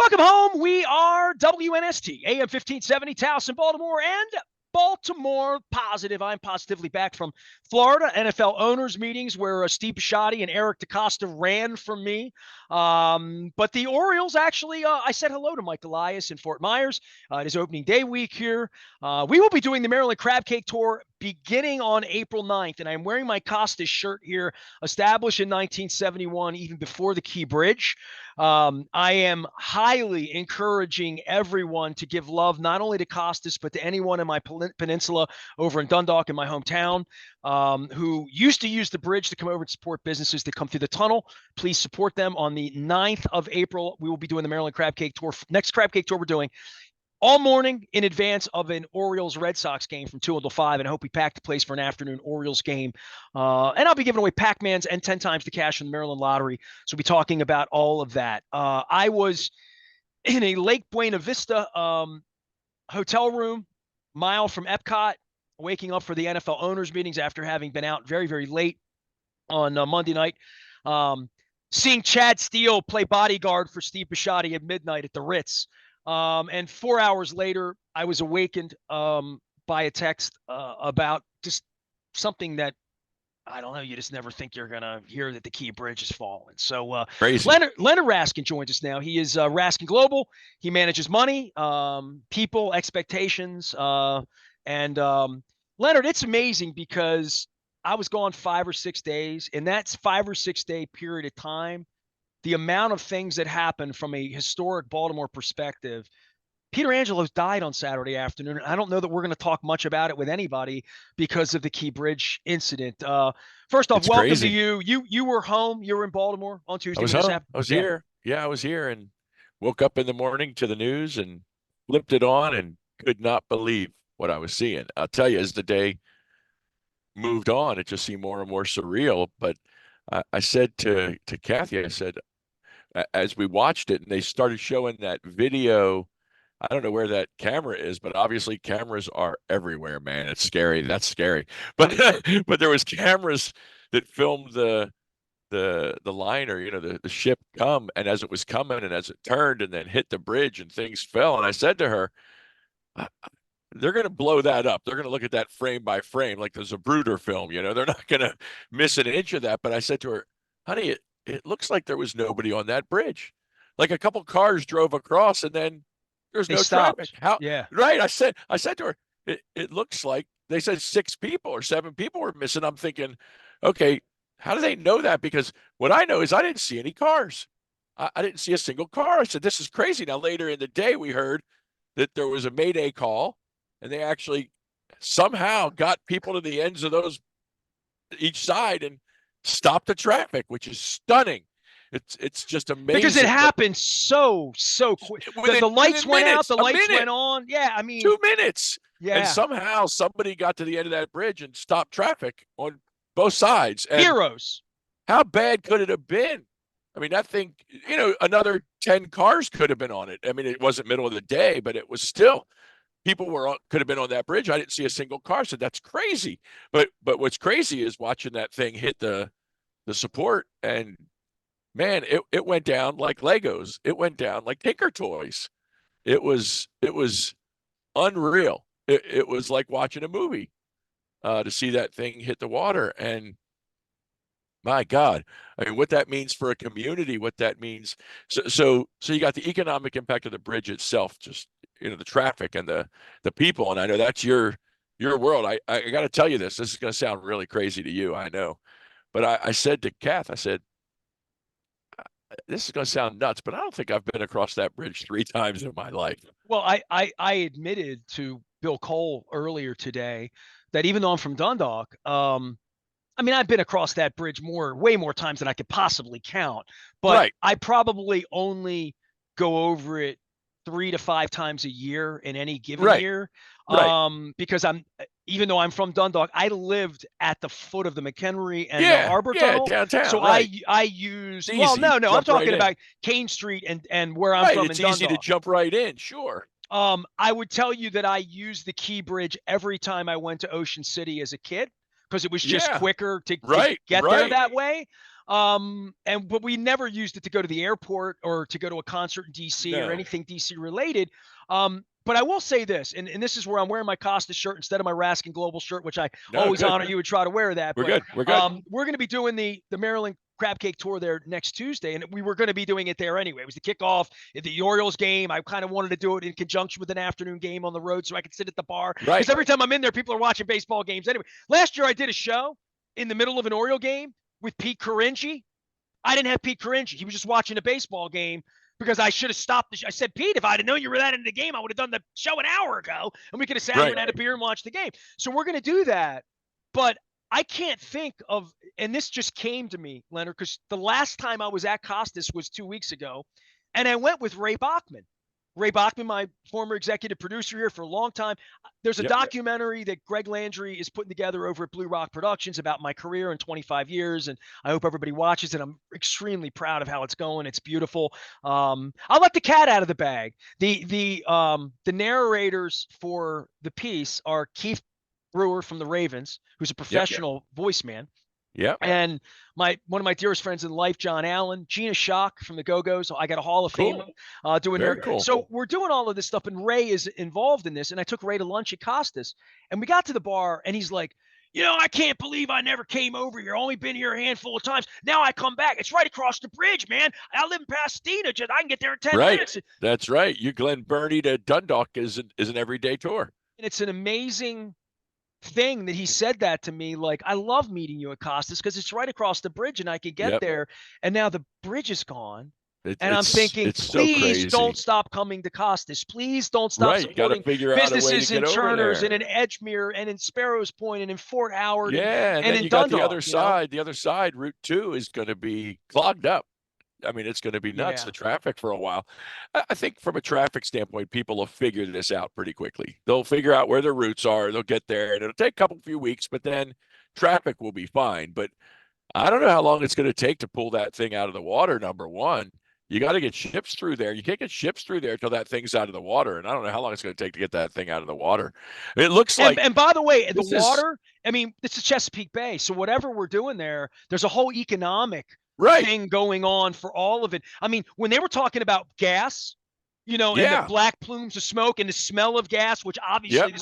Welcome home. We are WNST, AM 1570, Towson, Baltimore, and Baltimore Positive. I'm positively back from Florida, NFL owners meetings where Steve Bisciotti and Eric DeCosta ran from me. But the Orioles actually, I said hello to Mike Elias in Fort Myers. It is opening day week here. We will be doing the Maryland Crab Cake Tour beginning on April 9th, and I'm wearing my Costas shirt here, established in 1971, even before the Key Bridge. I am highly encouraging everyone to give love not only to Costas, but to anyone in my peninsula over in Dundalk in my hometown who used to use the bridge to come over and support businesses that come through the tunnel. Please support them. On the 9th of April, we will be doing the Maryland Crab Cake Tour. Next Crab Cake Tour we're doing all morning in advance of an Orioles-Red Sox game from 2 until 5, and I hope we pack the place for an afternoon Orioles game. And I'll be giving away Pac-Mans and 10 times the cash from the Maryland Lottery. So we'll be talking about all of that. I was in a Lake Buena Vista hotel room, mile from Epcot, waking up for the NFL owners meetings after having been out very, very late on Monday night. Seeing Chad Steele play bodyguard for Steve Bisciotti at midnight at the Ritz. And 4 hours later, I was awakened by a text about just something that, I don't know, you just never think you're going to hear that the Key Bridge has fallen. So Crazy. Leonard Raskin joins us now. He is Raskin Global. He manages money, people, expectations. And Leonard, it's amazing because I was gone 5 or 6 days. And that's 5 or 6 day period of time. The amount of things that happened from a historic Baltimore perspective. Peter Angelos died on Saturday afternoon. I don't know that we're going to talk much about it with anybody because of the Key Bridge incident. First off, It's welcome crazy. to you. You were home. You were in Baltimore on Tuesday. I was home. I was here. Yeah, I was here and woke up in the morning to the news and flipped it on and could not believe what I was seeing. I'll tell you, as the day moved on, it just seemed more and more surreal. But I said to Kathy, I said, as we watched it and they started showing that video, I don't know where that camera is, but obviously cameras are everywhere, man. It's scary. That's scary. But but there was cameras that filmed the liner, the ship come, and as it was coming and as it turned and then hit the bridge and things fell. And I said to her, they're going to blow that up. They're going to look at that frame by frame like there's a Zapruder film. They're not going to miss an inch of that. But I said to her, honey, it looks like there was nobody on that bridge. Like a couple cars drove across and then there's no traffic. How? Yeah. Right. I said to her, it looks like they said 6 people or 7 people were missing. I'm thinking, okay, how do they know that? Because what I know is I didn't see any cars. I didn't see a single car. I said, this is crazy. Now, later in the day, we heard that there was a Mayday call and they actually somehow got people to the ends of those each side and stopped the traffic, which is stunning. It's just amazing because it happened so quick. The lights went out, the lights went on. Yeah, I mean 2 minutes. Yeah, and somehow somebody got to the end of that bridge and stopped traffic on both sides. And heroes. How bad could it have been? I mean, that thing, another 10 cars could have been on it. I mean, it wasn't middle of the day, but it was still. People could have been on that bridge. I didn't see a single car. So that's crazy. But what's crazy is watching that thing hit the support, and man, it went down like Legos. It went down like Tinker Toys. It was unreal. It was like watching a movie to see that thing hit the water. And my God, I mean, what that means for a community, what that means. So you got the economic impact of the bridge itself, just the traffic and the people. And I know that's your world. I got to tell you this. This is going to sound really crazy to you, I know. But I said to Kath, I said, this is going to sound nuts, but I don't think I've been across that bridge 3 times in my life. Well, I admitted to Bill Cole earlier today that even though I'm from Dundalk, I mean, I've been across that bridge way more times than I could possibly count, but right. I probably only go over it 3 to 5 times a year in any given year. Right. Because even though I'm from Dundalk, I lived at the foot of the McHenry and the Harbor Tunnel. Downtown. So right. I use, easy. Well, no, I'm talking right about Kane Street and where I'm from in Dundalk. It's easy to jump right in. Sure. I would tell you that I used the Key Bridge every time I went to Ocean City as a kid, because it was just quicker to get there that way. But we never used it to go to the airport or to go to a concert in DC or No. anything DC related. But I will say this, and this is where I'm wearing my Costa shirt instead of my Raskin Global shirt, which I always Good. honor you would try to wear that. We're But good. We're good. we're going to be doing the Maryland Crab Cake Tour there next Tuesday, and we were going to be doing it there anyway. It was the kickoff at the Orioles game. I kind of wanted to do it in conjunction with an afternoon game on the road so I could sit at the bar. Right. Because every time I'm in there, people are watching baseball games anyway. Last year I did a show in the middle of an Oriole game with Pete Caringi. I didn't have Pete Caringi. He was just watching a baseball game because I should have stopped the show. I said, Pete, if I'd have known you were that into the game, I would have done the show an hour ago, and we could have sat here and had a beer and watched the game. So we're going to do that. But I can't think of, and this just came to me, Leonard, because the last time I was at Costas was 2 weeks ago, and I went with Ray Bachman. Ray Bachman, my former executive producer here for a long time. There's a documentary that Greg Landry is putting together over at Blue Rock Productions about my career in 25 years, and I hope everybody watches it. I'm extremely proud of how it's going. It's beautiful. I'll let the cat out of the bag. The narrators for the piece are Keith Brewer from the Ravens, who's a professional voice man. Yeah. And one of my dearest friends in life, John Allen, Gina Schock from the Go-Go's. I got a Hall of Fame doing Very there. cool. So we're doing all of this stuff, and Ray is involved in this. And I took Ray to lunch at Costas, and we got to the bar, and he's like, I can't believe I never came over here. Only been here a handful of times. Now I come back. It's right across the bridge, man. I live in Pasadena. I can get there in 10 minutes. That's right. You Glen Burnie to Dundalk is an everyday tour. And it's an amazing thing that he said that to me. Like, I love meeting you at Costas because it's right across the bridge and I could get there. And now the bridge is gone. And I'm thinking, please don't stop coming to Costas. Please don't stop supporting businesses in Turners and in Edgemere and in Sparrows Point and in Fort Howard. Yeah, and then in you Dundalk, got the other side. The other side, Route 2, is going to be clogged up. I mean, it's going to be nuts, the traffic for a while. I think from a traffic standpoint, people will figure this out pretty quickly. They'll figure out where their routes are. They'll get there, and it'll take a few weeks, but then traffic will be fine. But I don't know how long it's going to take to pull that thing out of the water, number one. You got to get ships through there. You can't get ships through there until that thing's out of the water, and I don't know how long it's going to take to get that thing out of the water. It looks like... And by the way, the water, I mean, this is Chesapeake Bay, so whatever we're doing there, there's a whole economic thing going on for all of it. I mean, when they were talking about gas, and the black plumes of smoke and the smell of gas, which obviously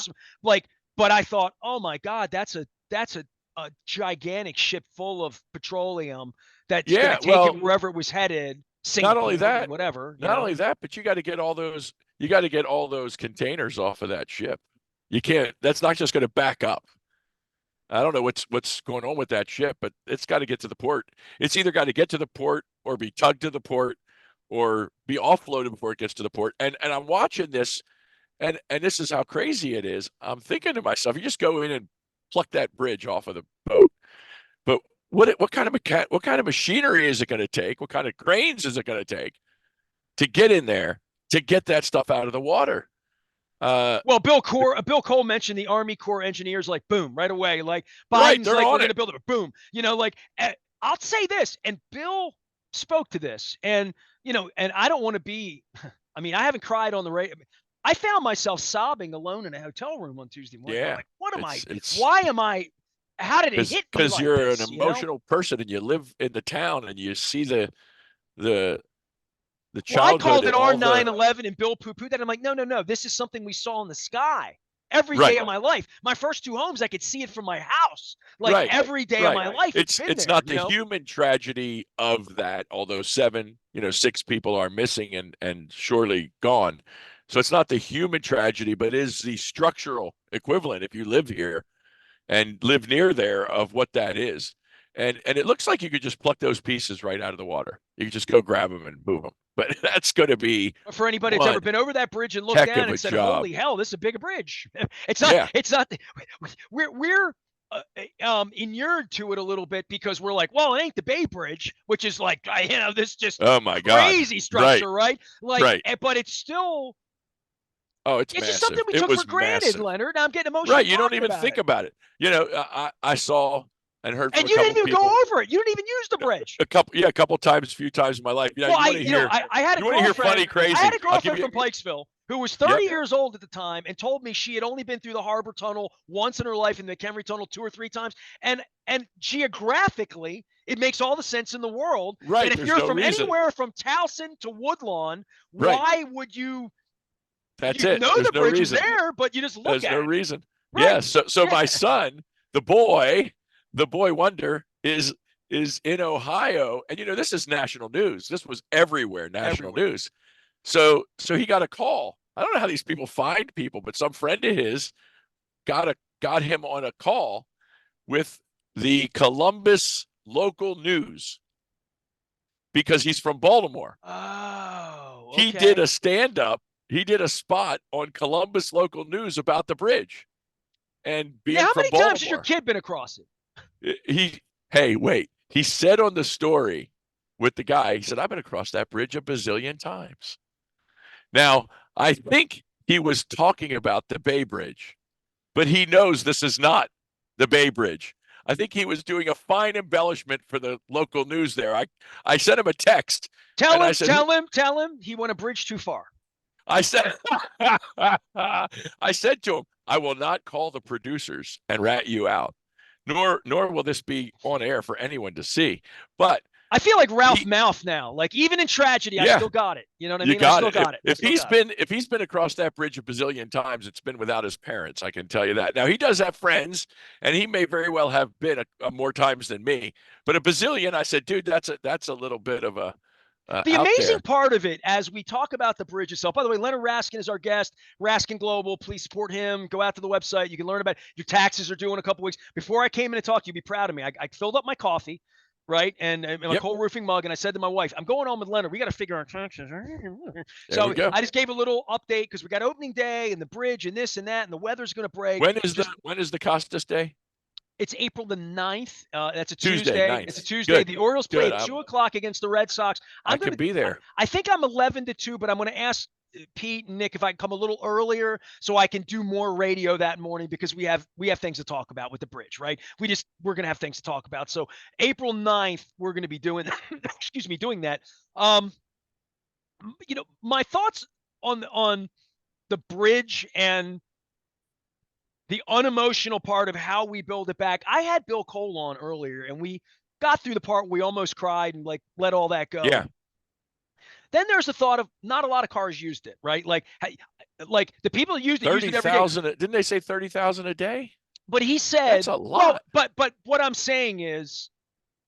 but I thought, oh my God, that's a gigantic ship full of petroleum that's going to take it wherever it was headed. Not only that, whatever. Not only that, but you got to get all those containers off of that ship. You can't. That's not just going to back up. I don't know what's going on with that ship, but it's got to get to the port. It's either got to get to the port or be tugged to the port or be offloaded before it gets to the port. And I'm watching this, and this is how crazy it is. I'm thinking to myself, you just go in and pluck that bridge off of the boat. But what kind of machinery is it going to take? What kind of cranes is it going to take to get in there to get that stuff out of the water? Well, Bill Cole mentioned the Army Corps engineers, like, boom, right away. Like, Biden's like, we're going to build it, boom. I'll say this, and Bill spoke to this, and I don't want to be, I mean, I haven't cried on the radio. I found myself sobbing alone in a hotel room on Tuesday morning. Yeah. Like, what am I? Why am I? How did it hit me? Because you're an emotional person, and you live in the town, and you see the childhood. I called it our 9/11, and Bill poo-pooed that. I'm like, no. This is something we saw in the sky every day of my life. My first 2 homes, I could see it from my house, every day of my life. It's not the human tragedy of that, although 6 people are missing and surely gone. So it's not the human tragedy, but it is the structural equivalent, if you live here and live near there, of what that is. And it looks like you could just pluck those pieces right out of the water. You could just go grab them and move them. But that's going to be, for anybody that's ever been over that bridge and looked down and said, "Holy hell, this is a bigger bridge." It's not. Yeah. It's not. We're inured to it a little bit because we're like, well, it ain't the Bay Bridge, which is like, this just crazy structure, right? But it's still. Oh, it's just something we took for granted, Leonard. I'm getting emotional. Right, you don't even think about it. I saw and heard. And you didn't even go over it. You didn't even use the bridge. A few times in my life. I had a girlfriend. Funny, crazy. I had a girlfriend from Pikesville who was Yep. 30 years old at the time and told me she had only been through the Harbor Tunnel once in her life and the McHenry Tunnel 2 or 3 times. And geographically, it makes all the sense in the world Right. that if There's you're no from reason. anywhere from Towson to Woodlawn, Right. why would you That's it. know There's the no bridge was reason. there, but you just look There's at no it. reason. Right. Yeah. So my son, the boy wonder is in Ohio. And this is national news. This was everywhere, national Everywhere. news. So he got a call. I don't know how these people find people, but some friend of his got him on a call with the Columbus local news because he's from Baltimore. Oh, okay. He did a stand-up. He did a spot on Columbus local news about the bridge. And being how from many Baltimore, times has your kid been across it? Hey, wait. He said on the story with the guy, he said, I've been across that bridge a bazillion times. Now, I think he was talking about the Bay Bridge, but he knows this is not the Bay Bridge. I think he was doing a fine embellishment for the local news there. I sent him a text. Tell him he went a bridge too far. I said, I said to him, I will not call the producers and rat you out, nor will this be on air for anyone to see. But I feel like Ralph Mouth now. Like even in tragedy, I still got it. You know what I mean? I still got it. If he's been across that bridge a bazillion times, it's been without his parents. I can tell you that. Now he does have friends, and he may very well have been more times than me. But a bazillion, I said, dude, that's a little bit of a. The amazing part of it, as we talk about the bridge itself, by the way, Leonard Raskin is our guest, Raskin Global. Please support him. Go out to the website. You can learn about it. Your taxes are due in a couple weeks. Before I came in to talk to you, be proud of me. I filled up my coffee, right? And my cold roofing mug. And I said to my wife, I'm going on with Leonard. We got to figure out taxes. So I just gave a little update because we got opening day and the bridge and this and that, and the weather's going to break. When is the Costas Day? It's April the 9th. That's a Tuesday. Tuesday. It's a Tuesday. Good. The Orioles play at 2 o'clock against the Red Sox. I could be there. I think I'm 11-2, but I'm going to ask Pete and Nick if I can come a little earlier so I can do more radio that morning because we have things to talk about with the bridge, right? We're going to have things to talk about. So April 9th, we're going to be doing doing that. My thoughts on the bridge and the unemotional part of how we build it back. I had Bill Cole on earlier, and we got through the part where we almost cried and let all that go. Yeah. Then there's the thought of not a lot of cars used it, right? Like the people that used it used it every day. Didn't they say 30,000 a day? But he said that's a lot. Well, but what I'm saying is,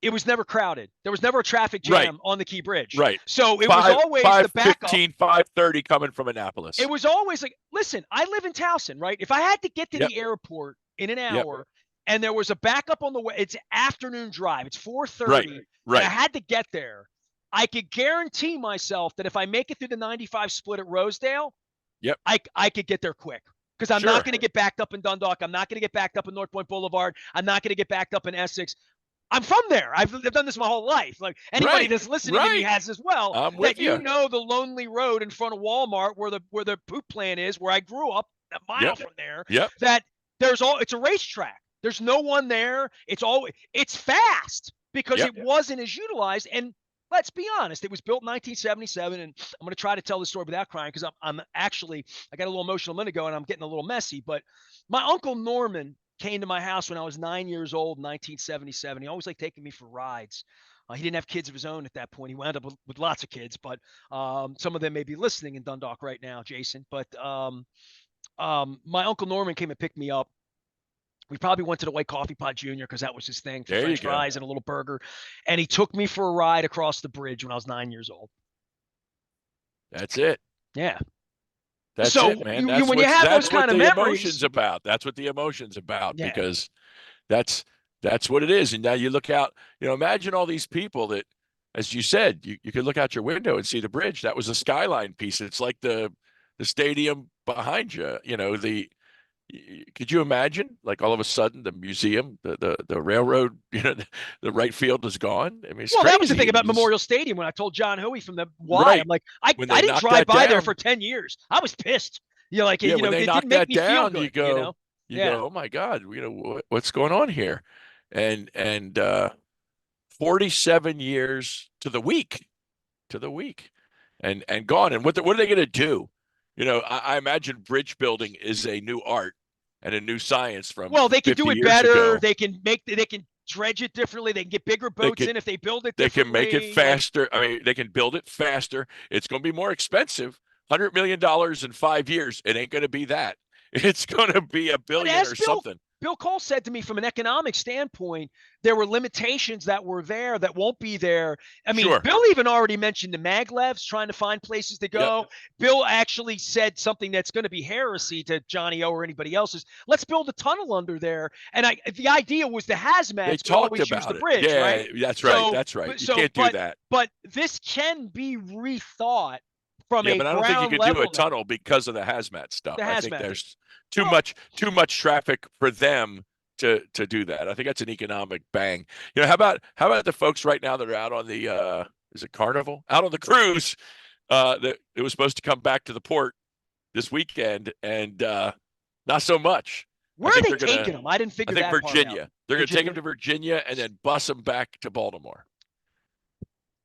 it was never crowded. There was never a traffic jam on the Key Bridge. Right. So it was always the backup. 5:30 coming from Annapolis. It was always like, listen, I live in Towson, right? If I had to get to the airport in an hour and there was a backup on the way, it's afternoon drive. It's 4:30. Right. I had to get there. I could guarantee myself that if I make it through the 95 split at Rosedale, I could get there quick. Because I'm not going to get backed up in Dundalk. I'm not going to get backed up in North Point Boulevard. I'm not going to get backed up in Essex. I'm from there. I've done this my whole life. Like anybody that's listening to me has as well. I'm with you. You know the lonely road in front of Walmart where the poop plant is, where I grew up, a mile from there. That it's a racetrack. There's no one there. It's fast because it wasn't as utilized. And let's be honest, it was built in 1977. And I'm going to try to tell the story without crying because I'm actually, I got a little emotional a minute ago and I'm getting a little messy. But my Uncle Norman came to my house when I was 9 years old in 1977. He always liked taking me for rides. He didn't have kids of his own at that point. He wound up with lots of kids, but some of them may be listening in Dundalk right now, Jason. But my Uncle Norman came and picked me up. We probably went to the White Coffee Pot Junior because that was his thing, for French fries and a little burger. And he took me for a ride across the bridge when I was 9 years old. That's it. Yeah. That's it, man. When you have those kind of memories, that's what the emotion's about, because that's what it is. And now you look out, imagine all these people that, as you said, you could look out your window and see the bridge. That was a skyline piece. It's like the stadium behind you, could you imagine, like, all of a sudden the museum, the railroad, the right field is gone? I mean, it's crazy. That was the thing about Memorial Stadium when I told John Hoey from the Y. I'm like, I didn't drive by there for 10 years. I was pissed. When they knocked that down, you go, oh my God, what's going on here? And 47 years to the week, and gone. And what are they going to do? I imagine bridge building is a new art and a new science from Well, they can 50 do it years better. ago. They can dredge it differently. They can get bigger They boats can in if they build it they can make it differently. Like, faster. I mean, they can build it faster. It's going to be more expensive. $100 million in 5 years. It ain't going to be that. It's going to be a but billion as or something. Bill Cole said to me, from an economic standpoint, there were limitations that were there that won't be there. I mean, Sure. Bill even already mentioned the maglevs, trying to find places to go. Yep. Bill actually said something that's going to be heresy to Johnny O or anybody else's. Let's build a tunnel under there. And the idea was the They hazmats would talked always use the about it. bridge, Yeah, right? that's right. So, That's right. You so, can't do that. but this can be rethought from Yeah, a but I don't think you ground could do a level now. tunnel because of the hazmat stuff. The I think hazmat thing. there's too Well, much traffic for them to do that. I think that's an economic bang. How about the folks right now that are out on the is it Carnival? Out on the cruise that it was supposed to come back to the port this weekend and not so much. where are they taking them? I didn't I figure think that part out. Virginia. They're going to take them to Virginia and then bus them back to Baltimore.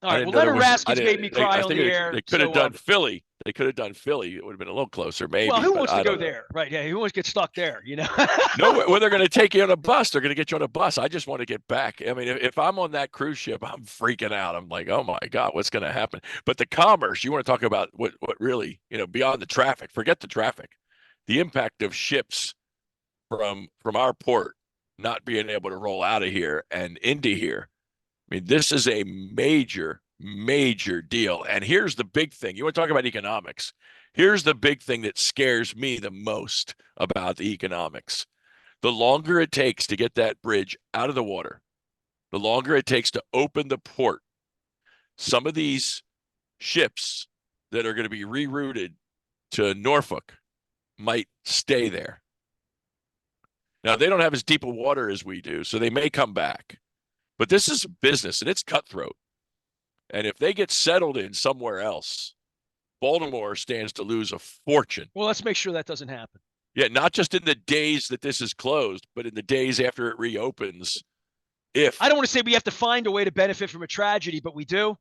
All I right. didn't Well, know there Leonard was. Raskin's made me cry I on think the air. they could have So, done Philly. They could have done Philly. It would have been a little closer, maybe. well, who but wants to I go don't know. there? Right. Yeah. Who wants to get stuck there? No, well, they're going to take you on a bus. They're going to get you on a bus. I just want to get back. I mean, if I'm on that cruise ship, I'm freaking out. I'm like, oh my God, what's going to happen? But the commerce, you want to talk about what really, beyond the traffic, forget the traffic, the impact of ships from our port not being able to roll out of here and into here. I mean, this is a major, major deal. And here's the big thing. You want to talk about economics. Here's the big thing that scares me the most about the economics. The longer it takes to get that bridge out of the water, the longer it takes to open the port, some of these ships that are going to be rerouted to Norfolk might stay there. Now, they don't have as deep a water as we do, so they may come back. But this is business, and it's cutthroat. And if they get settled in somewhere else, Baltimore stands to lose a fortune. Well, let's make sure that doesn't happen. Yeah, not just in the days that this is closed, but in the days after it reopens. I don't want to say we have to find a way to benefit from a tragedy, but we do.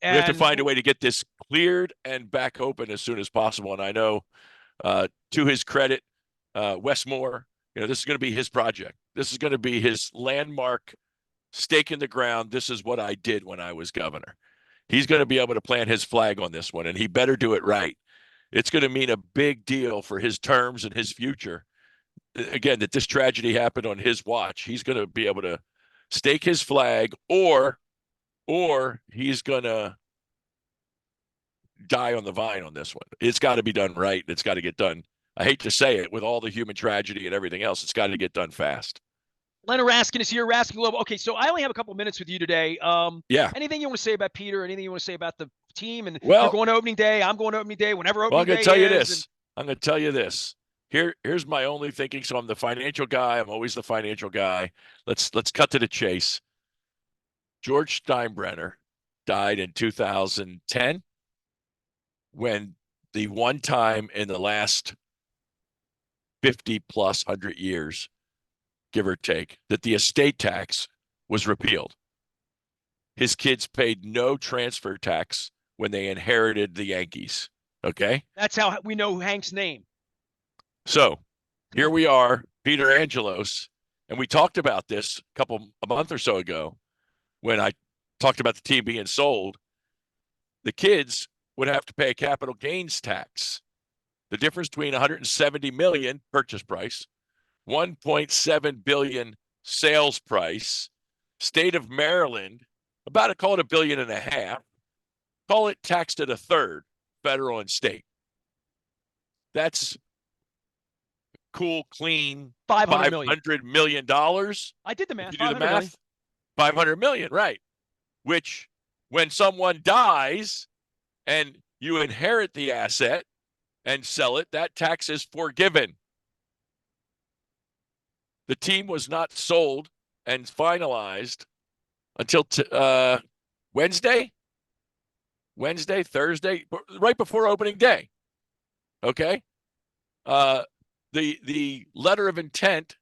We have to find a way to get this cleared and back open as soon as possible. And I know, to his credit, Wes Moore, this is going to be his project. This is going to be his landmark stake in the ground. This is what I did when I was governor. He's going to be able to plant his flag on this one, and he better do it right. It's going to mean a big deal for his terms and his future. Again, that this tragedy happened on his watch. He's going to be able to stake his flag, or he's going to die on the vine on this one. It's got to be done right. It's got to get done. I hate to say it, with all the human tragedy and everything else, it's got to get done fast. Leonard Raskin is here. Raskin Global. Okay, so I only have a couple minutes with you today. Yeah. Anything you want to say about Peter? Anything you want to say about the team? And well, you're going to opening day. I'm going to opening day. Whenever opening I'm going day to tell you is, this. I'm going to tell you this. Here's my only thinking. So I'm the financial guy. I'm always the financial guy. Let's cut to the chase. George Steinbrenner died in 2010, when the one time in the last 50 plus 100 years, give or take, that the estate tax was repealed. His kids paid no transfer tax when they inherited the Yankees. Okay? That's how we know Hank's name. So here we are, Peter Angelos, and we talked about this a month or so ago when I talked about the team being sold. The kids would have to pay a capital gains tax. The difference between 170 million purchase price, 1.7 billion sales price, state of Maryland, call it $1.5 billion, call it taxed at a third, federal and state. That's cool, clean $500 million. I did the math. If you do the math, $500 million, right? Which, when someone dies and you inherit the asset and sell it, that tax is forgiven. The team was not sold and finalized until Wednesday, Thursday, right before opening day. Okay. The letter of intent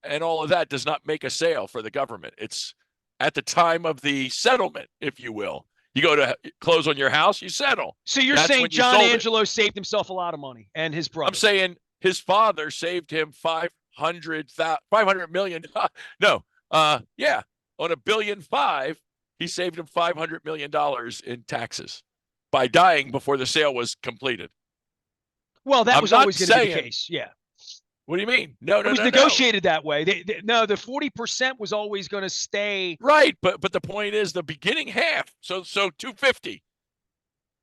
and all of that does not make a sale for the government. It's at the time of the settlement, if you will. You go to close on your house, you settle. So you're That's saying when you John sold it. Angelo saved himself a lot of money, and his brother? I'm saying his father saved him 500 million. No, yeah, on $1.5 billion, he saved him $500 million in taxes by dying before the sale was completed. Well, that I'm was not always going to be the saying- case. Yeah. What do you mean? No, It was negotiated that way. No, the 40% was always going to stay. Right, but the point is the beginning half. So 250.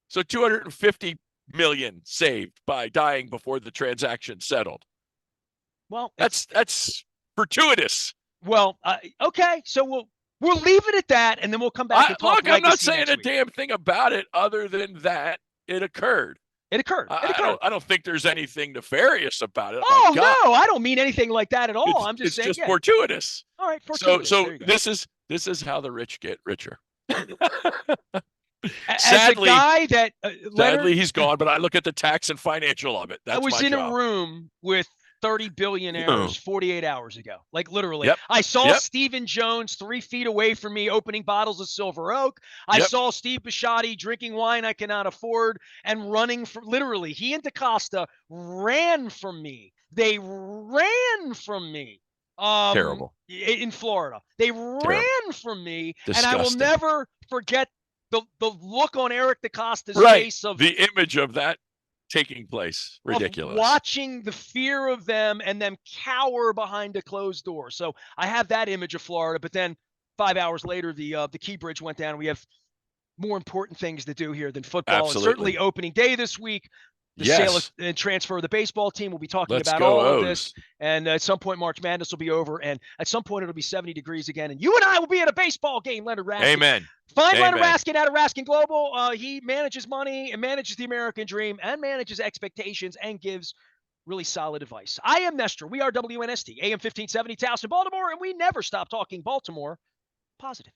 So 250 million saved by dying before the transaction settled. Well, That's fortuitous. Well, okay. So we'll leave it at that, and then we'll come back and talk. Look, I'm not legacy saying next a week. damn thing about it other than that it occurred. It occurred. I don't think there's anything nefarious about it. Oh, My God. no, I don't mean anything like that at all. I'm just saying, it's just fortuitous. All right, fortuitous. So this is how the rich get richer. As a guy that sadly he's gone, but I look at the tax and financial of it. That's I was my in job. a room with 30 billionaires 48 hours ago. Like literally. Yep. I saw Yep. Stephen Jones 3 feet away from me opening bottles of Silver Oak. I Yep. saw Steve Bisciotti drinking wine I cannot afford and running for literally. He and DaCosta ran from me. They ran from me. Terrible. In Florida. They ran from me. Disgusting. And I will never forget the look on Eric DaCosta's Right. face of the image of that taking place. Ridiculous. Watching the fear of them and them cower behind a closed door. So I have that image of Florida, but then 5 hours later, the Key Bridge went down. We have more important things to do here than football. Absolutely. And certainly opening day this week, the sale and transfer of the baseball team. We'll be talking Let's about go all of O's. this. And at some point, March Madness will be over. And at some point, it'll be 70 degrees again. And you and I will be at a baseball game, Leonard Raskin. Amen. Find Amen. Leonard Raskin out of Raskin Global. He manages money and manages the American dream and manages expectations and gives really solid advice. I am Nestor. We are WNST, AM 1570, Towson, Baltimore, and we never stop talking Baltimore positive.